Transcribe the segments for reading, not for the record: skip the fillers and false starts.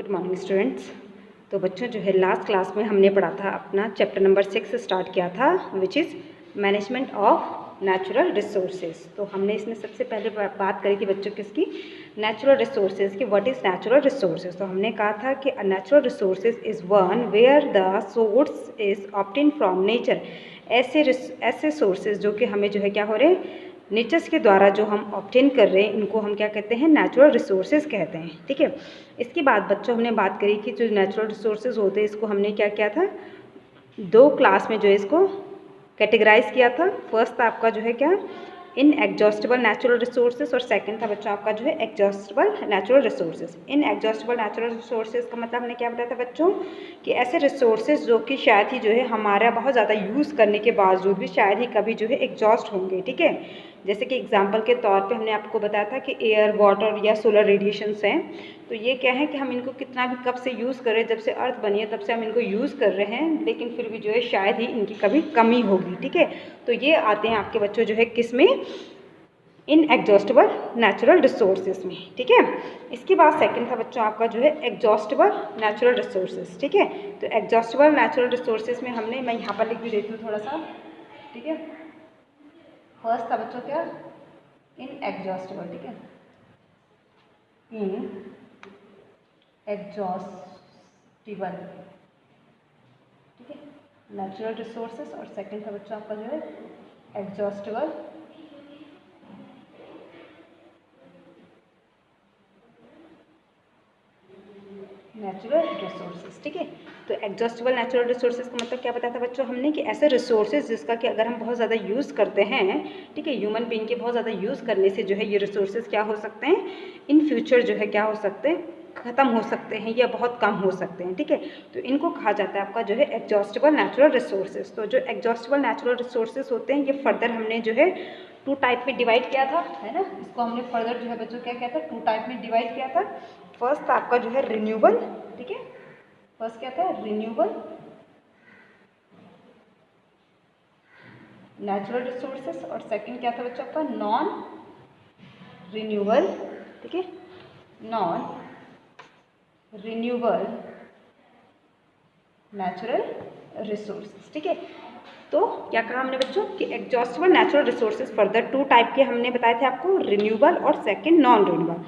Good morning students. तो बच्चों जो है लास्ट क्लास में हमने पढ़ा था अपना चैप्टर नंबर 6 स्टार्ट किया था which is management of natural resources. तो हमने इसमें सबसे पहले बात करी थी बच्चों किसकी, नेचुरल रिसोर्सेज की। What is natural resources? तो हमने कहा था कि natural resources is one where the source is obtain from nature. ऐसे सोर्सेज जो कि हमें जो है क्या हो रहे हैं, नेचर्स के द्वारा जो हम ऑब्टेन कर रहे हैं, इनको हम क्या कहते हैं, नेचुरल रिसोर्सेज कहते हैं। ठीक है, इसके बाद बच्चों हमने बात करी कि जो नेचुरल रिसोर्सेज होते हैं इसको हमने क्या किया था, दो क्लास में जो है इसको कैटेगराइज किया था। फर्स्ट था आपका जो है क्या, इन एग्जॉस्टेबल नेचुरल रिसोर्सेज, और सेकंड था बच्चों आपका जो है एग्जॉस्टेबल नेचुरल रिसोर्सेज। इन एग्जॉस्टेबल नेचुरल रिसोर्सेज का मतलब हमने क्या बताया था बच्चों, कि ऐसे रिसोर्सेज जो कि शायद ही जो है हमारा बहुत ज़्यादा यूज़ करने के बावजूद भी शायद ही कभी जो है एग्जॉस्ट होंगे। ठीक है, जैसे कि एग्जांपल के तौर पे हमने आपको बताया था कि एयर, वाटर या सोलर रेडिएशंस हैं। तो ये क्या है कि हम इनको कितना भी कब से यूज़ कर रहे हैं, जब से अर्थ बनी है तब से हम इनको यूज़ कर रहे हैं, लेकिन फिर भी जो है शायद ही इनकी कभी कमी होगी। ठीक है, तो ये आते हैं आपके बच्चों जो है किस में, इन एग्जॉस्टेबल नेचुरल रिसोर्सेज में। ठीक है, इसके बाद सेकंड था बच्चों आपका जो है एग्जॉस्टेबल नेचुरल रिसोर्सेज। ठीक है, तो एग्जॉस्टेबल नेचुरल रिसोर्सेज में हमने, मैं यहाँ पर लिख भी देती हूँ थोड़ा सा। ठीक है, फर्स्ट था बच्चों क्या, इन एग्जॉस्टेबल। ठीक है, इन एग्जॉस्टिबल, ठीक है, नेचुरल रिसोर्सेज, और सेकंड था बच्चों आपका जो है एग्जॉस्टिबल नेचुरल रिसोर्सेज। ठीक है, तो एग्जॉस्टेबल नेचुरल रिसोर्सेज का मतलब क्या बताया था बच्चों हमने, कि ऐसे रिसोर्सेज जिसका कि अगर हम बहुत ज़्यादा यूज़ करते हैं, ठीक है, ह्यूमन बीइंग के बहुत ज़्यादा यूज़ करने से जो है ये रिसोर्सेज क्या हो सकते हैं, इन फ्यूचर जो है क्या हो सकते हैं, ख़त्म हो सकते हैं या बहुत कम हो सकते हैं। ठीक है, तो इनको कहा जाता है आपका जो है एग्जॉस्टेबल नेचुरल रिसोर्सेज। तो जो एग्जॉस्टेबल नेचुरल रिसोर्सेज होते हैं, ये फर्दर हमने जो है टू टाइप में डिवाइड किया था, है ना। इसको हमने फर्दर जो है बच्चों क्या किया था, टू टाइप में डिवाइड किया था। फर्स्ट था आपका जो है रिन्यूएबल। ठीक है, फर्स्ट क्या था, रिन्यूएबल नेचुरल रिसोर्सेज, और सेकंड क्या था बच्चों आपका नॉन रिन्यूएबल। ठीक है, नॉन रिन्यूएबल नेचुरल रिसोर्सेज। ठीक है, तो क्या कहा हमने बच्चों कि exhaustible natural resources further two type के हमने बताए थे आपको, रिन्यूएबल और सेकंड नॉन रिन्यूएबल।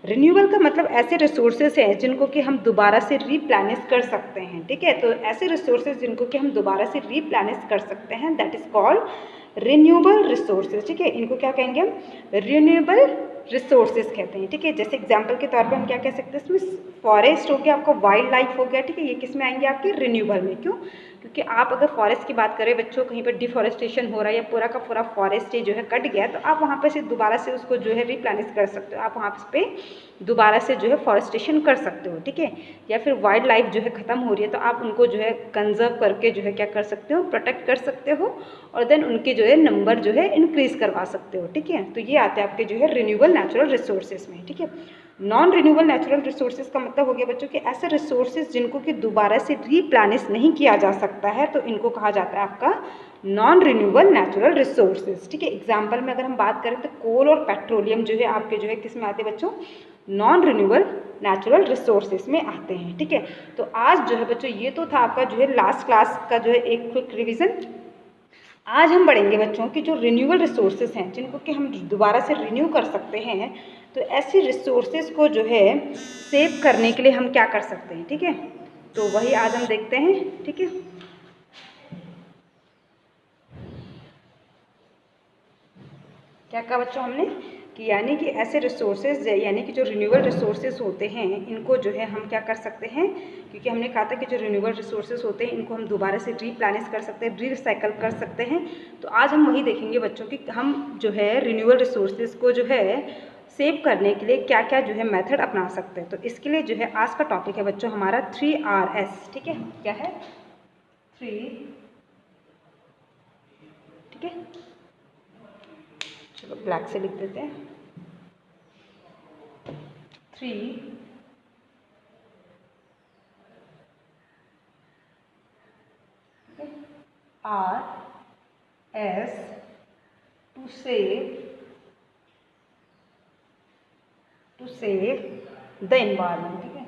रिन्यूएबल का मतलब ऐसे रिसोर्सेज हैं जिनको कि हम दोबारा से रीप्लेनिश कर सकते हैं। ठीक है, तो ऐसे रिसोर्सेज जिनको कि हम दोबारा से रीप्लेनिश कर सकते हैं, that is called renewable resources. ठीक है, इनको क्या कहेंगे हम, रिन्यूएबल रिसोर्सेज कहते हैं। ठीक है, जैसे एग्जांपल के तौर पे हम क्या कह सकते हैं, इसमें फॉरेस्ट हो गया, आपको वाइल्ड लाइफ हो गया। ठीक है, ये किस में आएंगे आपके, रिन्यूएबल में। क्यों, क्योंकि आप अगर फॉरेस्ट की बात करें बच्चों, कहीं पर डिफॉरेस्टेशन हो रहा है या पूरा का पूरा फॉरेस्ट जो है कट गया, तो आप वहाँ पे से दोबारा से उसको जो है रिप्लेनिश कर सकते हो, आप वहाँ पे दोबारा से जो है फॉरेस्टेशन कर सकते हो। ठीक है, या फिर वाइल्ड लाइफ जो है ख़त्म हो रही है, तो आप उनको जो है कंजर्व करके जो है क्या कर सकते हो, प्रोटेक्ट कर सकते हो, और देन उनके जो है नंबर जो है इंक्रीज करवा सकते हो। ठीक है, तो ये आते हैं आपके जो है रिन्यूएबल नेचुरल रिसोर्सेज में। ठीक है, नॉन रिन्यूएबल नेचुरल रिसोर्सेज का मतलब हो गया बच्चों कि ऐसे रिसोर्सेज जिनको कि दोबारा से रीप्लेनिश नहीं किया जा सकता है, तो इनको कहा जाता है आपका नॉन रिन्यूएबल नेचुरल रिसोर्सेज। ठीक है, एग्जाम्पल में अगर हम बात करें तो कोल और पेट्रोलियम जो है आपके जो है किस में आते हैं बच्चों, नॉन रिन्यूएबल नेचुरल रिसोर्सेज में आते हैं। ठीक है, तो आज जो है बच्चों ये तो था आपका जो है लास्ट क्लास का जो है एक क्विक रिविजन। आज हम पढ़ेंगे बच्चों कि जो रिन्यूएबल रिसोर्सेज हैं जिनको कि हम दोबारा से रिन्यू कर सकते हैं, तो ऐसे रिसोर्सेज को जो है सेव करने के लिए हम क्या कर सकते हैं। ठीक है, तो वही आज हम देखते हैं। ठीक है, क्या कहा बच्चों हमने, कि यानी कि ऐसे रिसोर्सेज यानी कि जो रिन्यूएबल रिसोर्सेज होते हैं, इनको जो है हम क्या कर सकते हैं, क्योंकि हमने कहा था कि जो रिन्यूएबल रिसोर्सेज होते हैं इनको हम दोबारा से रीप्लेनिश कर सकते हैं, रीसाइकल कर सकते हैं। तो आज हम वही देखेंगे बच्चों कि हम जो है रिन्यूएबल रिसोर्सेज को जो है सेव करने के लिए क्या क्या जो है मेथड अपना सकते हैं। तो इसके लिए जो है आज का टॉपिक है बच्चों हमारा 3Rs। ठीक है, क्या है, 3, ठीक है, चलो ब्लैक से लिख देते हैं, 3 RS to save the environment। ठीक है,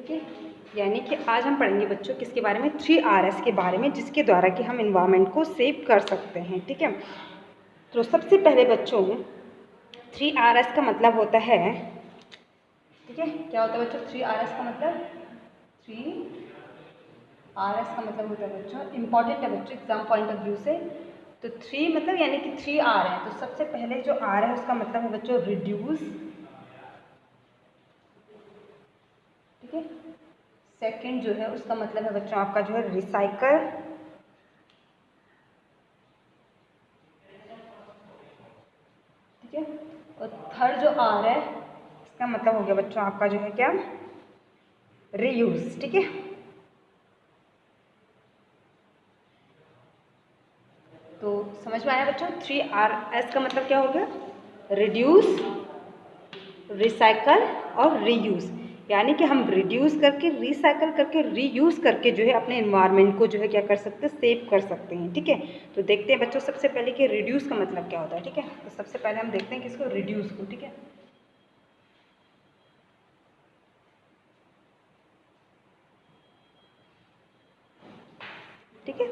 ठीक है। यानी कि आज हम पढ़ेंगे बच्चों किसके बारे में, 3Rs के बारे में, जिसके द्वारा कि हम इन्वायरमेंट को सेव कर सकते हैं। ठीक है, तो सबसे पहले बच्चों 3Rs का मतलब होता है, ठीक है, क्या होता है बच्चों 3Rs का मतलब, 3Rs का मतलब होता है बच्चों, इंपॉर्टेंट है बच्चों एग्जाम पॉइंट ऑफ व्यू से। तो 3 मतलब यानी कि 3R है, तो सबसे पहले जो R है उसका मतलब है बच्चों रिड्यूस, ठीक है। सेकंड जो है उसका मतलब है बच्चों आपका जो है रिसाइकल, ठीक है। और थर्ड जो R है इसका मतलब हो गया बच्चों आपका जो है क्या, रीयूज, ठीक है। तो समझ में आया बच्चों, 3Rs का मतलब क्या हो गया, रिड्यूस, रिसाइकल और रीयूज। यानी कि हम रिड्यूस करके, रिसाइकल करके, रीयूज करके जो है अपने एनवायरनमेंट को जो है क्या कर सकते हैं, सेव कर सकते हैं। ठीक है, तो देखते हैं बच्चों सबसे पहले कि रिड्यूस का मतलब क्या होता है। ठीक है, तो सबसे पहले हम देखते हैं किसको, रिड्यूस को। ठीक है, ठीक है,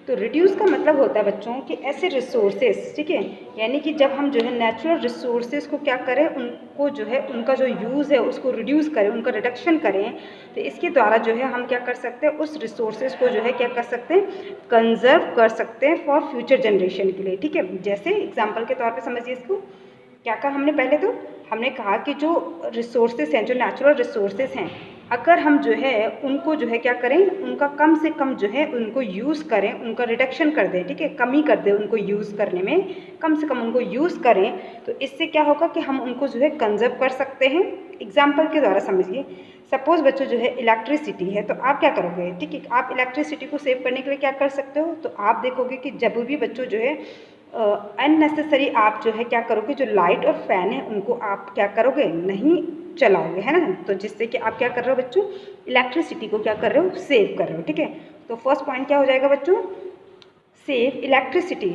तो रिड्यूस का मतलब होता है बच्चों कि ऐसे रिसोर्सेस, ठीक है, यानी कि जब हम जो है नेचुरल रिसोर्सेज को क्या करें, उनको जो है उनका जो यूज़ है उसको रिड्यूस करें, उनका रिडक्शन करें, तो इसके द्वारा जो है हम क्या कर सकते हैं, उस रिसोर्सेज को जो है क्या कर सकते हैं, कंजर्व कर सकते हैं फॉर फ्यूचर जनरेशन के लिए। ठीक है, जैसे एग्जाम्पल के तौर पर समझिए इसको, क्या कहा हमने पहले, तो हमने कहा कि जो रिसोर्सेज हैं, जो नेचुरल रिसोर्सेज हैं, अगर हम जो है उनको जो है क्या करें, उनका कम से कम जो है उनको यूज़ करें, उनका रिडक्शन कर दें, ठीक है, कमी कर दें उनको यूज़ करने में, कम से कम उनको यूज़ करें, तो इससे क्या होगा कि हम उनको जो है कंजर्व कर सकते हैं। एग्जाम्पल के द्वारा समझिए, सपोज बच्चों जो है इलेक्ट्रिसिटी है, तो आप क्या करोगे, ठीक है, आप इलेक्ट्रिसिटी को सेव करने के लिए क्या कर सकते हो, तो आप देखोगे कि जब भी बच्चों जो है अननेसेसरी आप जो है क्या करोगे, जो लाइट और फैन है उनको आप क्या करोगे, नहीं चलाओगे, है ना, तो जिससे कि आप क्या कर रहे हो बच्चों, इलेक्ट्रिसिटी को क्या कर रहे हो, सेव कर रहे हो। ठीक है, तो फर्स्ट पॉइंट क्या हो जाएगा बच्चों, सेव इलेक्ट्रिसिटी,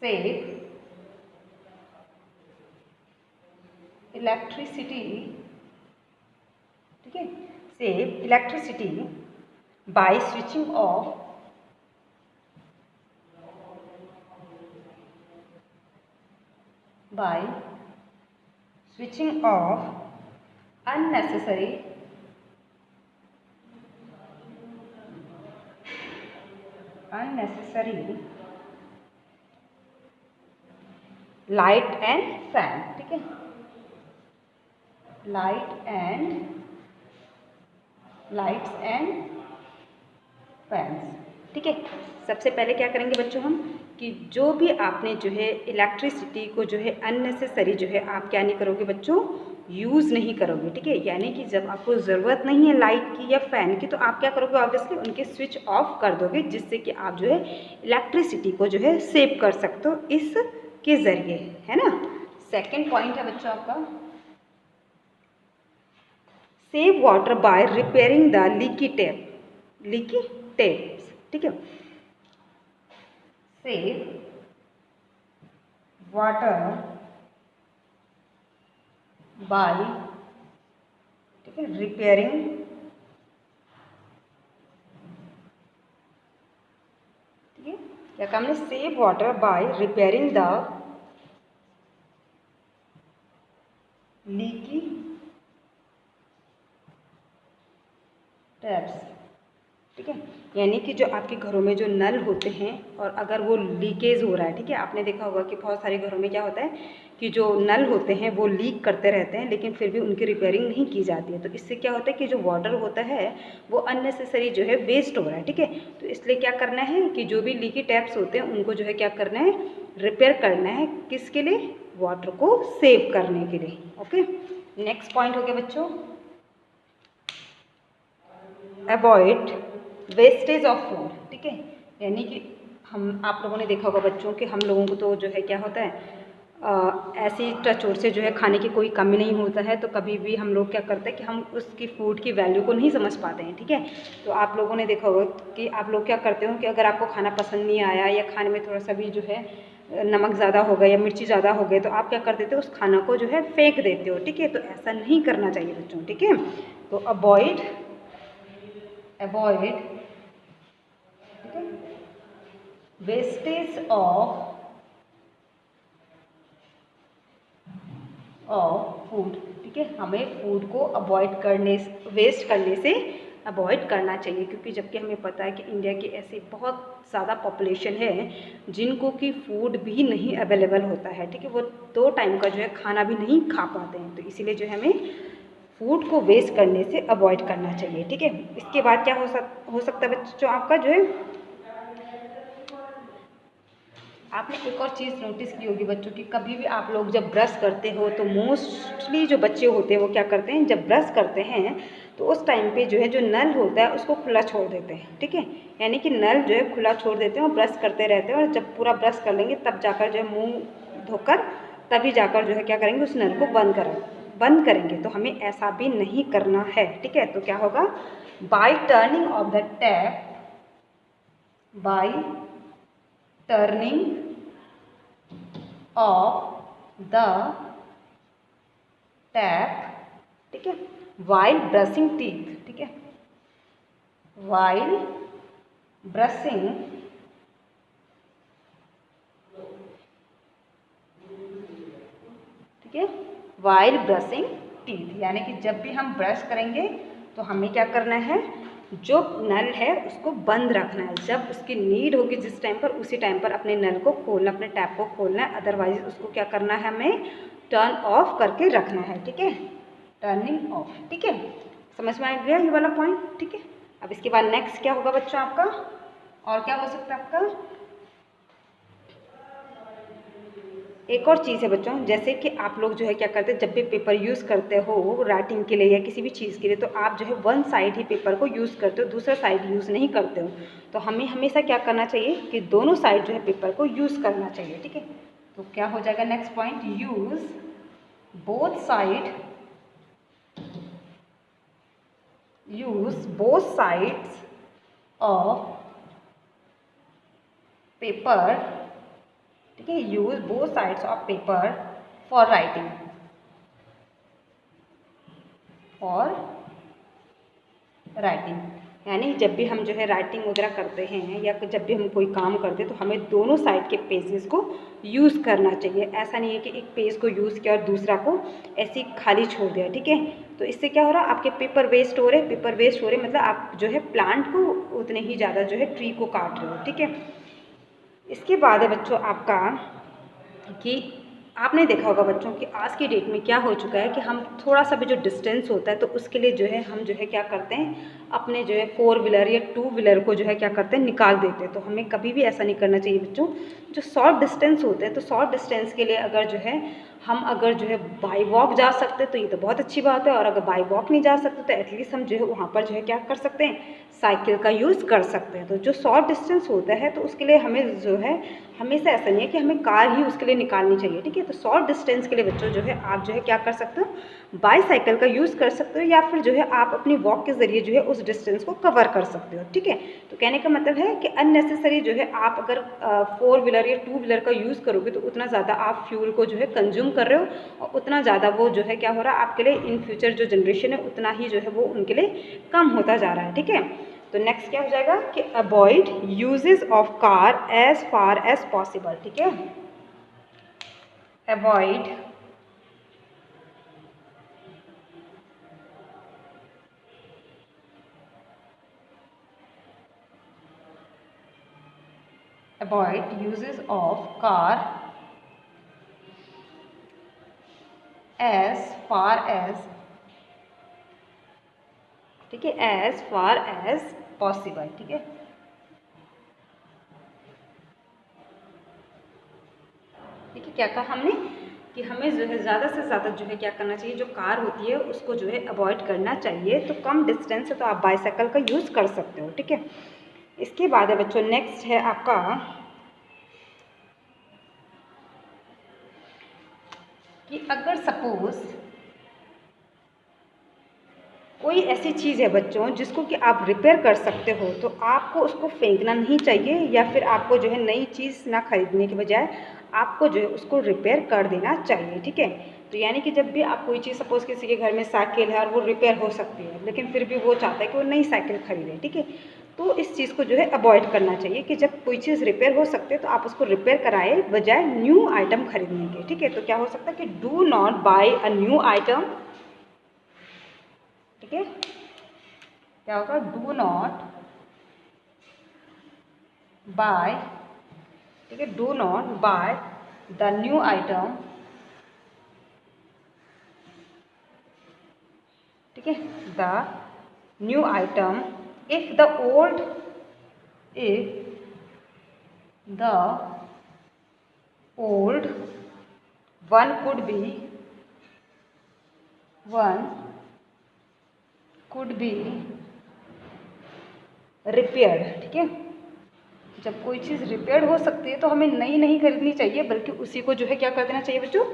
सेव इलेक्ट्रिसिटी, ठीक है, save electricity bye switching off, by switching off unnecessary light and fan। ठीक है, lights and फैंस। ठीक है, सबसे पहले क्या करेंगे बच्चों हम, कि जो भी आपने जो है इलेक्ट्रिसिटी को जो है अननेसेसरी जो है आप क्या नहीं करोगे बच्चों, यूज़ नहीं करोगे। ठीक है, यानी कि जब आपको ज़रूरत नहीं है लाइट की या फ़ैन की, तो आप क्या करोगे, ऑब्वियसली उनके स्विच ऑफ कर दोगे, जिससे कि आप जो है इलेक्ट्रिसिटी को जो है सेव कर सकते हो इसके ज़रिए, है ना। सेकेंड पॉइंट है बच्चों आपका, save water bye repairing the leaky taps. ठीक है, सेव वाटर बाय, ठीक है, रिपेयरिंग, ठीक है, क्या काम है, save water bye repairing the leaky taps. ठीक है, यानी कि जो आपके घरों में जो नल होते हैं और अगर वो लीकेज हो रहा है, ठीक है, आपने देखा होगा कि बहुत सारे घरों में क्या होता है कि जो नल होते हैं वो लीक करते रहते हैं, लेकिन फिर भी उनकी रिपेयरिंग नहीं की जाती है, तो इससे क्या होता है कि जो वाटर होता है वो अननेसेसरी जो है वेस्ट हो रहा है। ठीक है, तो इसलिए क्या करना है कि जो भी लीकी टैप्स होते हैं उनको जो है क्या करना है, रिपेयर करना है, किसके लिए, वाटर को सेव करने के लिए। ओके, नेक्स्ट पॉइंट हो गया बच्चों, अवॉइड वेस्टेज ऑफ फूड। ठीक है, यानी कि हम, आप लोगों ने देखा होगा बच्चों कि हम लोगों को तो जो है क्या होता है, ऐसी टचोर से जो है खाने की कोई कमी नहीं होता है, तो कभी भी हम लोग क्या करते हैं कि हम उसकी फूड की वैल्यू को नहीं समझ पाते हैं। ठीक है, तो आप लोगों ने देखा होगा कि आप लोग क्या करते हो कि अगर आपको खाना पसंद नहीं आया या खाने में थोड़ा सा भी जो है नमक ज़्यादा हो गया या मिर्ची ज़्यादा हो गए तो आप क्या कर देते हो, उस खाना को जो है फेंक देते हो, ठीक है। तो ऐसा नहीं करना चाहिए बच्चों, ठीक है। तो अवॉइड, ठीक है, वेस्टेज ऑफ फूड, ठीक है। हमें फूड को अवॉइड करने, वेस्ट करने से अवॉइड करना चाहिए, क्योंकि जबकि हमें पता है कि इंडिया की ऐसी बहुत ज़्यादा पॉपुलेशन है जिनको कि फूड भी नहीं अवेलेबल होता है, ठीक है। वो 2 टाइम का जो है खाना भी नहीं खा पाते हैं। तो इसीलिए जो है हमें फूड को वेस्ट करने से अवॉइड करना चाहिए, ठीक है। इसके बाद क्या हो सकता है बच्चों, आपका जो है आपने एक और चीज़ नोटिस की होगी बच्चों की, कभी भी आप लोग जब ब्रश करते हो तो मोस्टली जो बच्चे होते हैं वो क्या करते हैं, जब ब्रश करते हैं तो उस टाइम पे जो है जो नल होता है उसको खुला छोड़ देते हैं, ठीक है। यानी कि नल जो है खुला छोड़ देते हैं और ब्रश करते रहते हैं, और जब पूरा ब्रश कर लेंगे तब जाकर जो है मुँह धोकर तभी जाकर जो है क्या करेंगे, उस नल को बंद करेंगे। तो हमें ऐसा भी नहीं करना है, ठीक है। तो क्या होगा, by turning of the tap, by turning of the tap, ठीक है, वाइल ब्रशिंग टीथ, ठीक है, वाइल ब्रशिंग, ठीक है, वाइल ब्रशिंग टीथ, यानी कि जब भी हम ब्रश करेंगे तो हमें क्या करना है, जो नल है उसको बंद रखना है। जब उसकी नीड होगी जिस टाइम पर, उसी टाइम पर अपने नल को खोलना, अपने टैप को खोलना है, अदरवाइज उसको क्या करना है, हमें टर्न ऑफ करके रखना है, ठीक है, टर्निंग ऑफ, ठीक है। समझ में आ गया ये वाला पॉइंट, ठीक है। अब इसके बाद नेक्स्ट क्या होगा बच्चों आपका, और क्या हो सकता है आपका, एक और चीज़ है बच्चों, जैसे कि आप लोग जो है क्या करते हैं, जब भी पेपर यूज़ करते हो राइटिंग के लिए या किसी भी चीज़ के लिए, तो आप जो है वन साइड ही पेपर को यूज़ करते हो, दूसरा साइड यूज़ नहीं करते हो। तो हमें हमेशा क्या करना चाहिए कि दोनों साइड जो है पेपर को यूज़ करना चाहिए, ठीक है। तो क्या हो जाएगा next point, use both sides of paper, ठीक है, use both sides of paper for writing, यानी जब भी हम जो है राइटिंग वगैरह करते हैं या जब भी हम कोई काम करते हैं तो हमें दोनों साइड के पेजेस को यूज़ करना चाहिए। ऐसा नहीं है कि एक पेज को यूज़ किया और दूसरा को ऐसे खाली छोड़ दिया, ठीक है। तो इससे क्या हो रहा है, आपके पेपर वेस्ट हो रहे, मतलब आप जो है प्लांट को उतने ही ज़्यादा जो है ट्री को काट रहे हो, ठीक है। इसके बाद है बच्चों आपका कि आपने देखा होगा बच्चों कि आज की डेट में क्या हो चुका है कि हम थोड़ा सा भी जो डिस्टेंस होता है तो उसके लिए जो है हम जो है क्या करते हैं, अपने जो है 4 व्हीलर या 2 व्हीलर को जो है क्या करते हैं, निकाल देते हैं। तो हमें कभी भी ऐसा नहीं करना चाहिए बच्चों। जो शॉर्ट डिस्टेंस होते हैं तो शॉर्ट डिस्टेंस के लिए अगर जो है हम अगर जो है बाई वॉक जा सकते हैं तो ये तो बहुत अच्छी बात है, और अगर बाई वॉक नहीं जा सकते तो एटलीस्ट हम जो है वहाँ पर जो है क्या कर सकते हैं, साइकिल का यूज़ कर सकते हैं। तो जो शॉर्ट डिस्टेंस होता है तो उसके लिए हमें जो है हमेशा ऐसा नहीं है कि हमें कार ही उसके लिए निकालनी चाहिए, ठीक है। तो शॉर्ट डिस्टेंस के लिए बच्चों जो है आप जो है क्या कर सकते हो, बाईसाइकिल का यूज़ कर सकते हो, या फिर जो है आप अपनी वॉक के ज़रिए जो है उस डिस्टेंस को कवर कर सकते हो, ठीक है। तो कहने का मतलब है कि अननेसेसरी जो है आप अगर 4 व्हीलर या 2 व्हीलर का यूज़ करोगे तो उतना ज़्यादा आप फ्यूल को जो है कंज्यूम कर रहे हो, और उतना ज़्यादा वो जो है क्या हो रहा है आपके लिए, इन फ्यूचर जो जनरेशन है उतना ही जो है वो उनके लिए कम होता जा रहा है, ठीक है। तो नेक्स्ट क्या हो जाएगा कि avoid uses of car as far as possible, ठीक है, avoid uses of car as far as, ठीक है, एज फार एज पॉसिबल, ठीक है। ठीक है, क्या कहा हमने कि हमें जो है ज़्यादा से ज़्यादा जो है क्या करना चाहिए, जो कार होती है उसको जो है अवॉइड करना चाहिए। तो कम डिस्टेंस है तो आप बाईसाइकिल का यूज़ कर सकते हो, ठीक है। इसके बाद है बच्चों नेक्स्ट है आपका कि अगर सपोज कोई ऐसी चीज़ है बच्चों जिसको कि आप रिपेयर कर सकते हो, तो आपको उसको फेंकना नहीं चाहिए, या फिर आपको जो है नई चीज़ ना खरीदने के बजाय आपको जो है उसको रिपेयर कर देना चाहिए, ठीक है। तो यानी कि जब भी आप कोई चीज़, सपोज़ किसी के घर में साइकिल है और वो रिपेयर हो सकती है, लेकिन फिर भी वो चाहता है कि वो नई साइकिल खरीदे, ठीक है, तो इस चीज़ को जो है अवॉइड करना चाहिए कि जब कोई चीज़ रिपेयर हो सकती है तो आप उसको रिपेयर कराए बजाय न्यू आइटम खरीदने के, ठीक है। तो क्या हो सकता है कि do not buy a new item, ठीक है, क्या होगा, डू नॉट बाय, ठीक है, do not buy the new item, ठीक है, the new item if the old, if the old one could be repaired, ठीक है। जब कोई चीज़ रिपेयर हो सकती है तो हमें नई नहीं खरीदनी चाहिए, बल्कि उसी को जो है क्या कर देना चाहिए बच्चों,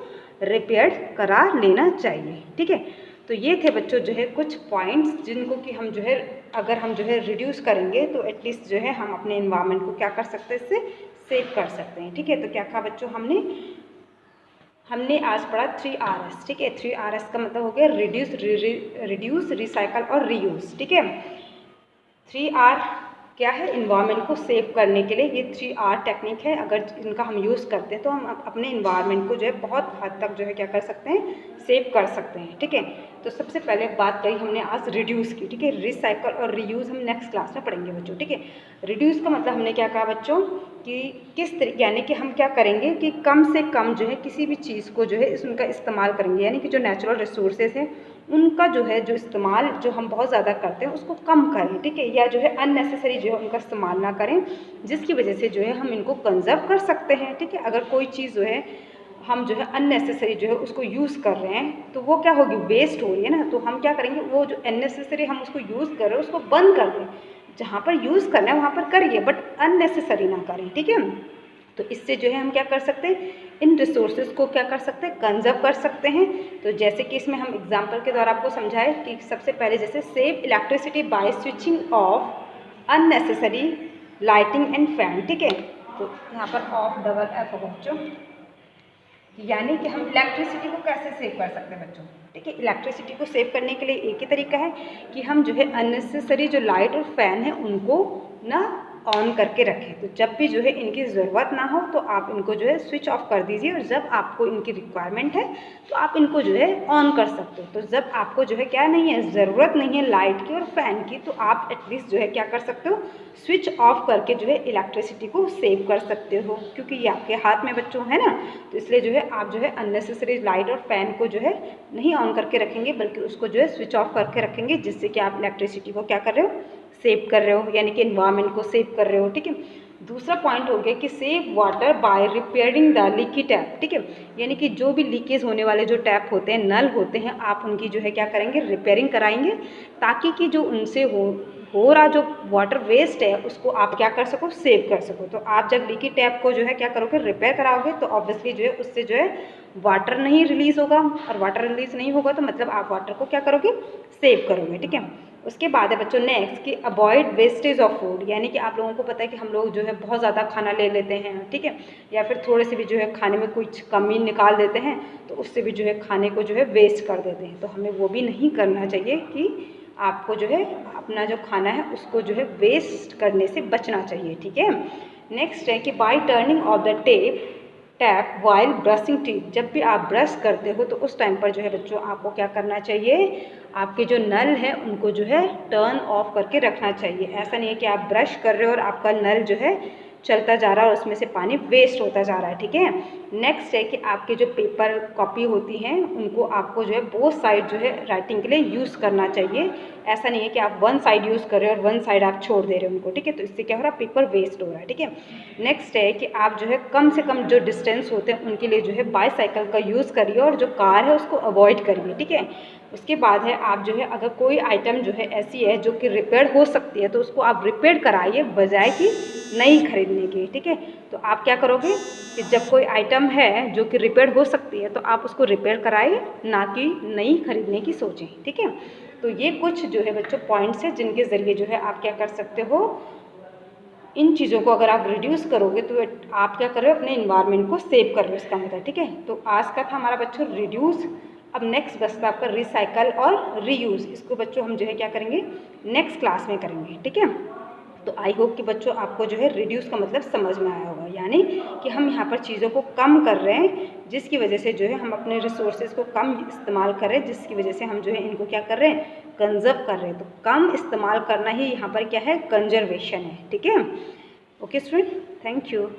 रिपेयर करा लेना चाहिए, ठीक है। तो ये थे बच्चों जो है कुछ पॉइंट्स जिनको कि हम जो है अगर हम जो है रिड्यूस करेंगे तो एटलीस्ट जो है हम अपने इन्वायरमेंट को क्या कर सकते हैं, इससे सेव कर सकते हैं, ठीक है। तो क्या कहा बच्चों, हमने आज पढ़ा 3Rs, ठीक है। 3Rs का मतलब हो गया रिड्यूस, रिसाइकल और रीयूज, ठीक है। 3R क्या है, इन्वायरमेंट को सेव करने के लिए ये 3R टेक्निक है। अगर इनका हम यूज़ करते हैं तो हम अपने इन्वायरमेंट को जो है बहुत हद तक जो है क्या कर सकते हैं, सेव कर सकते हैं, ठीक है। तो सबसे पहले बात करी हमने आज रिड्यूस की, ठीक है। रिसाइकल और रीयूज़ हम नेक्स्ट क्लास में पढ़ेंगे बच्चों, ठीक है। रिड्यूस का मतलब हमने क्या कहा बच्चों कि किस तरीके, यानी कि हम क्या करेंगे कि कम से कम जो है किसी भी चीज़ को जो है उनका इस्तेमाल करेंगे, यानी कि जो नेचुरल रिसोर्सेज हैं उनका जो है जो इस्तेमाल जो हम बहुत ज़्यादा करते हैं उसको कम करें, ठीक है। या जो है अननेसेसरी जो है उनका इस्तेमाल ना करें, जिसकी वजह से जो है हम इनको कंजर्व कर सकते हैं, ठीक है। अगर कोई चीज़ जो है हम जो है अननेसेसरी जो है उसको यूज़ कर रहे हैं तो वो क्या होगी, वेस्ट हो रही है ना, तो हम क्या करेंगे, वो जो अननेसेसरी हम उसको यूज़ कर रहे हैं उसको बंद कर दें। जहाँ पर यूज़ करना है वहाँ पर करिए, बट अननेसेसरी ना करें, ठीक है। तो इससे जो है हम क्या कर सकते हैं, इन रिसोर्सेज को क्या कर सकते हैं, कंजर्व कर सकते हैं। तो जैसे कि इसमें हम एग्जांपल के द्वारा आपको समझाए कि सबसे पहले जैसे save electricity bye switching off unnecessary lighting and fan, ठीक है। तो यहाँ पर ऑफ डबल एफ होगा बच्चों, यानी कि हम इलेक्ट्रिसिटी को कैसे सेव कर सकते हैं बच्चों, ठीक है। इलेक्ट्रिसिटी को सेव करने के लिए एक ही तरीका है कि हम जो है अननेसेसरी जो लाइट और फैन है उनको ना ऑन करके रखें। तो जब भी जो है इनकी ज़रूरत ना हो तो आप इनको जो है स्विच ऑफ कर दीजिए, और जब आपको इनकी रिक्वायरमेंट है तो आप इनको जो है ऑन कर सकते हो। तो जब आपको जो है क्या नहीं है, ज़रूरत नहीं है लाइट की और फैन की, तो आप एटलीस्ट जो है क्या कर सकते हो, स्विच ऑफ करके जो है इलेक्ट्रिसिटी को सेव कर सकते हो, क्योंकि ये आपके हाथ में बच्चों है ना। तो इसलिए जो है आप जो है अननेसेसरी लाइट और फैन को जो है नहीं ऑन करके रखेंगे, बल्कि उसको जो है स्विच ऑफ करके रखेंगे, जिससे कि आप इलेक्ट्रिसिटी को क्या कर रहे हो, सेव कर रहे हो, यानी कि एनवायरनमेंट को सेव कर रहे हो, ठीक है। दूसरा पॉइंट हो गया कि save water bye repairing the leaky tap, ठीक है। यानी कि जो भी लीकेज होने वाले जो टैप होते हैं, नल होते हैं, आप उनकी जो है क्या करेंगे, रिपेयरिंग कराएंगे, ताकि कि जो उनसे हो रहा जो वाटर वेस्ट है उसको आप क्या कर सको, सेव कर सको। तो आप जब लीकी टैप को जो है क्या करोगे, रिपेयर कराओगे, तो ऑब्वियसली जो है उससे जो है वाटर नहीं रिलीज़ होगा, और वाटर रिलीज़ नहीं होगा तो मतलब आप वाटर को क्या करोगे, सेव करोगे, ठीक है। उसके बाद है बच्चों नेक्स्ट कि अवॉइड वेस्टेज ऑफ फूड, यानी कि आप लोगों को पता है कि हम लोग जो है बहुत ज़्यादा खाना ले लेते हैं, ठीक है, या फिर थोड़े से भी जो है खाने में कुछ कमी निकाल देते हैं, तो उससे भी जो है खाने को जो है वेस्ट कर देते हैं। तो हमें वो भी नहीं करना चाहिए कि आपको जो है अपना जो खाना है उसको जो है वेस्ट करने से बचना चाहिए, ठीक है। नेक्स्ट है कि bye turning of the tap while brushing teeth, जब भी आप ब्रश करते हो तो उस टाइम पर जो है बच्चों आपको क्या करना चाहिए, आपके जो नल है उनको जो है टर्न ऑफ करके रखना चाहिए। ऐसा नहीं है कि आप ब्रश कर रहे हो और आपका नल जो है चलता जा रहा है और उसमें से पानी वेस्ट होता जा रहा है, ठीक है। नेक्स्ट है कि आपके जो पेपर कॉपी होती हैं उनको आपको जो है बोथ साइड जो है राइटिंग के लिए यूज़ करना चाहिए। ऐसा नहीं है कि आप वन साइड यूज़ कर रहे हो और वन साइड आप छोड़ दे रहे हो उनको, ठीक है। तो इससे क्या हो रहा है, पेपर वेस्ट हो रहा है, ठीक है। नेक्स्ट है कि आप जो है कम से कम जो डिस्टेंस होते हैं उनके लिए जो है बाईसाइकिल का यूज़ करिए, और जो कार है उसको अवॉइड करिए, ठीक है। उसके बाद है आप जो है अगर कोई आइटम जो है ऐसी है जो कि रिपेयर हो सकती है तो उसको आप रिपेयर कराइए बजाय कि नई खरीदने की, ठीक है। तो आप क्या करोगे कि जब कोई आइटम है जो कि रिपेयर हो सकती है तो आप उसको रिपेयर कराइए, ना कि नई खरीदने की सोचें, ठीक है। तो ये कुछ जो है बच्चों पॉइंट्स है जिनके ज़रिए जो है आप क्या कर सकते हो, इन चीज़ों को अगर आप रिड्यूस करोगे तो आप क्या कर रहे हो, अपने इन्वायरमेंट को सेव कर रहे हो, इसका मतलब। ठीक है, तो आज का था हमारा बच्चों रिड्यूस। अब नेक्स्ट बचता है आपका रिसाइकल और रीयूज़। इसको बच्चों हम जो है क्या करेंगे, नेक्स्ट क्लास में करेंगे। ठीक है, तो आई होप कि बच्चों आपको जो है रिड्यूस का मतलब समझ में आया होगा, यानी कि हम यहाँ पर चीज़ों को कम कर रहे हैं जिसकी वजह से जो है हम अपने रिसोर्सेज को कम इस्तेमाल कर रहे हैं, जिसकी वजह से हम जो है इनको क्या कर रहे हैं, कंजर्व कर रहे हैं। तो कम इस्तेमाल करना ही यहाँ पर क्या है, कंजर्वेशन है। ठीक है, ओके स्टूडेंट, थैंक यू।